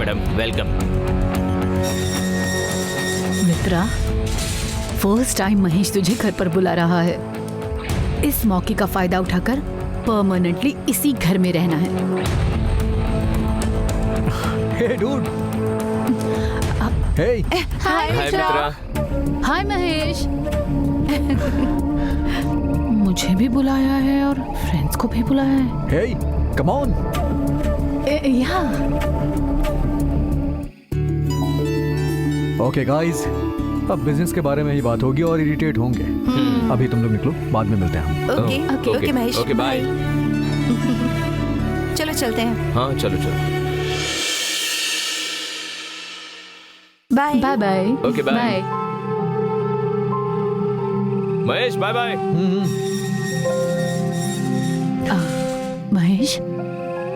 Madam, welcome. Mitra, first time Mahesh तुझे घर पर बुला रहा है। इस मौके का फायदा उठाकर परमानेंटली इसी घर में रहना है। Hey dude. Hey hi Mitra. Hi Mahesh. मुझे भी बुलाया है और फ्रेंड्स को भी बुलाया है। हे कम ऑन। या ओके गाइस, अब बिजनेस के बारे में ही बात होगी और इरिटेट होंगे। अभी तुम लोग निकलो, बाद में मिलते हैं हम। Okay okay Mahesh, okay bye. चलो चलते हैं। हाँ चलो चलो। Bye bye bye. Okay bye. Mahesh bye bye. Mahesh,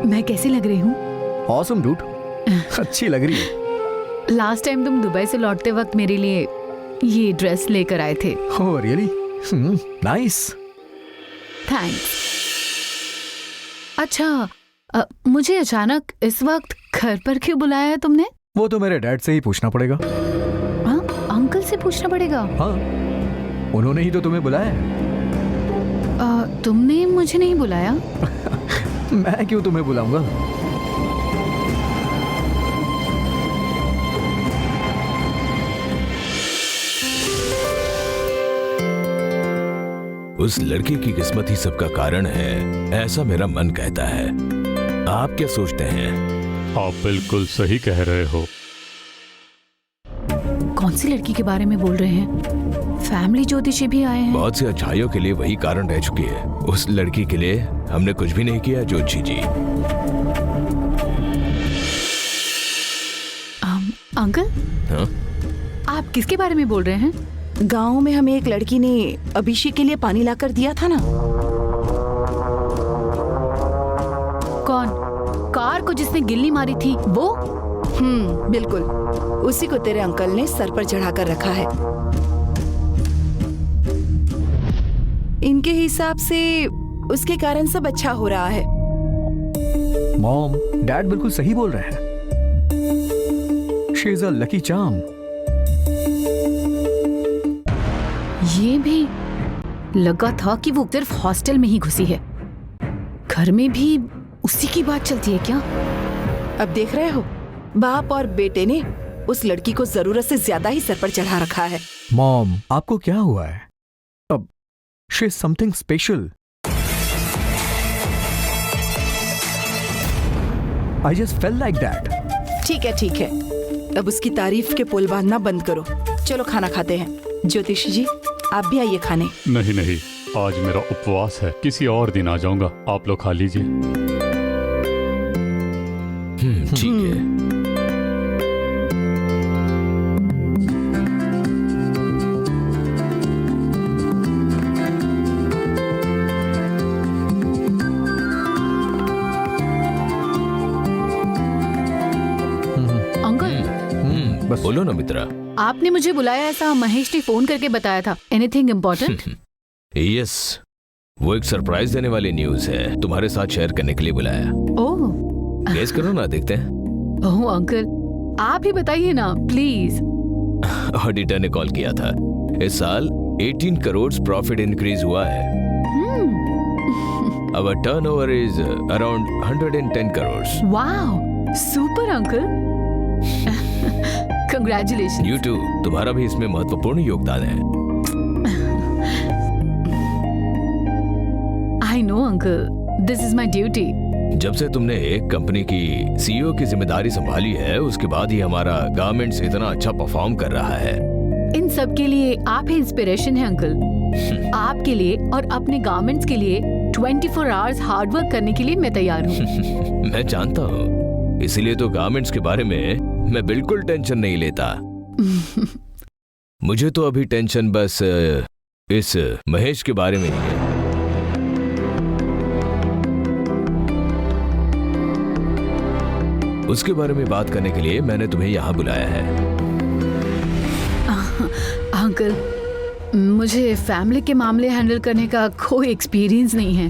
मैं कैसी लग रही हूँ? ऑसम डूड, अच्छी लग रही है। लास्ट टाइम तुम दुबई से लौटते वक्त मेरे लिए ये ड्रेस लेकर आए थे। Oh really? नाइस। थैंक्स। अच्छा, मुझे अचानक इस वक्त घर पर क्यों बुलाया है तुमने? वो तो मेरे डैड से ही पूछना पड़ेगा। हाँ, अंकल से पूछना पड़ेगा। हाँ, उन्होंने ही तो तुम्हें बुलाया है। तुमने मुझे नहीं बुलाया। मैं क्यों तुम्हें बुलाऊंगा? उस लड़की की किस्मत ही सबका कारण है, ऐसा मेरा मन कहता है। आप क्या सोचते हैं? आप बिल्कुल सही कह रहे हो। कौन सी लड़की के बारे में बोल रहे हैं? फैमिली ज्योतिषी भी आए हैं। बहुत सी अच्छाइयों के लिए वही कारण रह चुकी है। उस लड़की के लिए हमने कुछ भी नहीं किया ज्योतिषी जी। अंकल, हाँ? आप किसके बारे में बोल रहे हैं? गांव में हमें एक लड़की ने अभिषेक के लिए पानी लाकर दिया था ना। कौन? कार को जिसने गिल्ली मारी थी वो? बिल्कुल, उसी को तेरे अंकल ने सर पर चढ़ाकर रखा है। इनके हिसाब से उसके कारण सब अच्छा हो रहा है। मॉम, डैड बिल्कुल सही बोल रहे हैं। She is a lucky charm. ये भी लगा था कि वो सिर्फ हॉस्टल में ही घुसी है। घर में भी उसी की बात चलती है क्या? अब देख रहे हो, बाप और बेटे ने उस लड़की को जरूरत से ज्यादा ही सर पर चढ़ा रखा है। मॉम, आपको क्या हुआ है? अब she is something special. I just felt like that. ठीक है, अब उसकी तारीफ के पुल बांधना बंद करो। चलो खाना खाते हैं। ज्योतिषी जी, आप भी आइए खाने। नहीं नहीं, आज मेरा उपवास है, किसी और दिन आ जाऊंगा। आप लोग खा लीजिए। ठीक है। अंकल, बस बोलो ना मित्रा। आपने मुझे बुलाया, ऐसा महेश ने फोन करके बताया था। Anything important? यस, वो एक सरप्राइज देने वाली न्यूज है, तुम्हारे साथ शेयर करने के लिए बुलाया। ओह गेस करो ना, देखते हैं। ओह अंकल, आप ही बताइए ना प्लीज। ऑडिटर ने कॉल किया था। इस साल 18 करोड़ प्रॉफिट इंक्रीज हुआ है। Our turnover is around 110 crores. Wow, super uncle. Congratulation. You too. तुम्हारा भी इसमें महत्वपूर्ण योगदान है। I know uncle, this is my duty. जब से तुमने एक कंपनी की सीईओ की जिम्मेदारी संभाली है, उसके बाद ही हमारा गारमेंट्स इतना अच्छा परफॉर्म कर रहा है। इन सब के लिए आप ही इंस्पिरेशन है अंकल। आपके लिए और अपने गारमेंट्स के लिए 24 आवर्स हार्ड वर्क करने के लिए मैं तैयार हूँ। मैं जानता हूँ, इसीलिए तो गारमेंट्स के बारे में मैं बिल्कुल टेंशन नहीं लेता। मुझे तो अभी टेंशन बस इस महेश के बारे में ही है। उसके बारे में बात करने के लिए मैंने तुम्हें यहाँ बुलाया है। अंकल, मुझे फैमिली के मामले हैंडल करने का कोई एक्सपीरियंस नहीं है,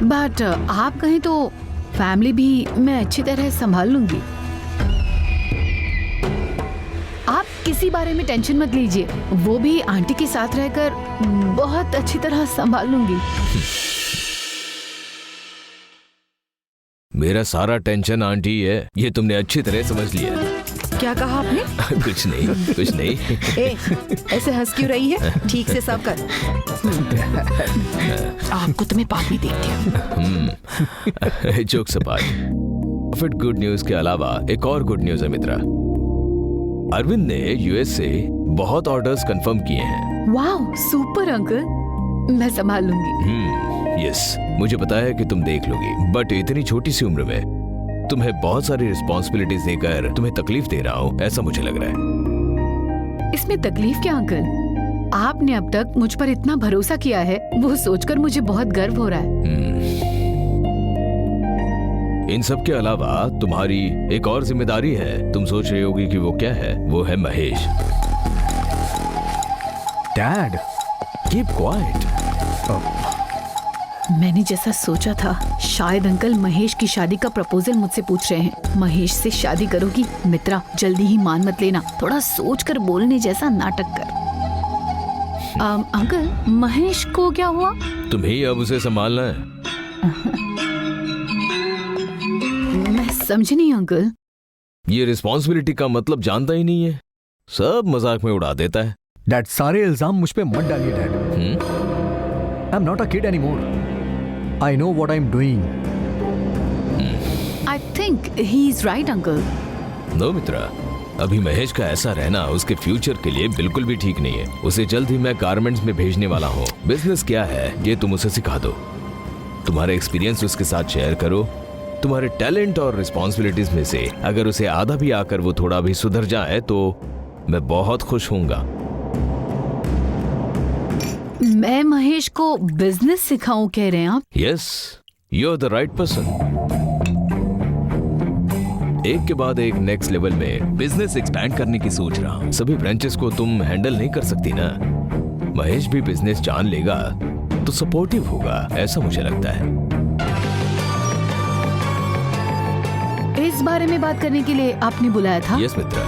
बट आप कहें तो फैमिली भी मैं अच्छी तरह संभाल लूंगी। इसी बारे में टेंशन मत लीजिए, वो भी आंटी के साथ रहकर बहुत अच्छी तरह संभाल लूंगी। मेरा सारा टेंशन आंटी है, ये तुमने अच्छी तरह समझ लिया। क्या कहा आपने? कुछ नहीं, कुछ नहीं। ए, ऐसे हंस क्यों रही है? ठीक से सब कर। आपको तो मैं बाद में देखती हूँ। जोक सपाट। फिट गुड न्यूज के अलावा एक और गुड न्यूज है मित्रा। अरविंद ने यूएस से बहुत ऑर्डर्स कंफर्म किए हैं। वाह, सुपर अंकल, मैं संभाल लूंगी। यस, मुझे पता है कि तुम देख लोगी, बट इतनी छोटी सी उम्र में तुम्हें बहुत सारी रिस्पॉन्सिबिलिटीज देकर तुम्हें तकलीफ दे रहा हूँ, ऐसा मुझे लग रहा है। इसमें तकलीफ क्या अंकल? आपने अब तक मुझ पर इतना भरोसा किया है, वो सोचकर मुझे बहुत गर्व हो रहा है। इन सब के अलावा तुम्हारी एक और जिम्मेदारी है। तुम सोच रही होगी कि वो क्या है? वो है महेश। Dad, keep quiet. मैंने जैसा सोचा था, शायद अंकल महेश की शादी का प्रपोजल मुझसे पूछ रहे हैं। महेश से शादी करोगी? मित्रा, जल्दी ही मान मत लेना, थोड़ा सोचकर बोलने जैसा नाटक कर। अंकल, महेश को क्या हुआ? तुम्हें ही अब उसे संभालना है। मैं समझ नहीं अंकल। ये रिस्पॉन्सिबिलिटी का मतलब जानता ही नहीं है, सब मजाक में उड़ा देता है। डैड, सारे इल्जाम मुझ पे मत डालिए dad. I am not a kid anymore. I know what I am doing. I think he is right uncle. No Mitra, अभी महेश का ऐसा रहना उसके फ्यूचर के लिए बिल्कुल भी ठीक नहीं है। उसे जल्द ही मैं गारमेंट्स में भेजने वाला हूँ। बिजनेस क्या है ये तुम उसे सिखा दो, तुम्हारे एक्सपीरियंस उसके साथ शेयर करो। तुम्हारे टैलेंट और रिस्पॉन्सिबिलिटीज में से अगर उसे आधा भी आकर वो थोड़ा भी सुधर जाए तो मैं बहुत खुश होऊंगा। मैं महेश को बिजनेस सिखाऊं कह रहे हैं आप? Yes, you are the right person. एक के बाद एक नेक्स्ट लेवल में बिजनेस एक्सपैंड करने की सोच रहा हूं। सभी ब्रांचेस को तुम हैंडल नहीं कर सकती ना। महेश भी बिजनेस जान लेगा तो सपोर्टिव होगा, ऐसा मुझे लगता है। इस बारे में बात करने के लिए आपने बुलाया था? यस मित्रा।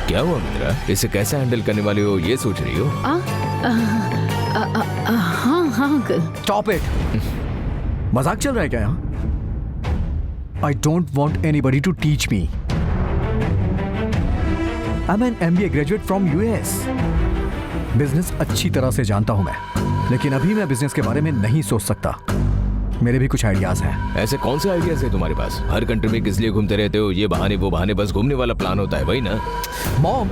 क्या हुआ मित्रा, इसे कैसे हैंडल करने वाले हो ये सोच रही हो? हाँ अंकल। Stop it. मजाक चल रहा है क्या यहाँ? I don't want anybody to teach me. I am an MBA graduate from US। Business अच्छी तरह से जानता हूं मैं, लेकिन अभी मैं बिजनेस के बारे में नहीं सोच सकता। मेरे भी कुछ आइडियाज हैं। ऐसे कौन से आइडियाज है तुम्हारे पास? हर कंट्री में किस लिए घूमते रहते हो? ये बहाने वो बहाने, बस घूमने वाला प्लान होता है, वही ना? मॉम,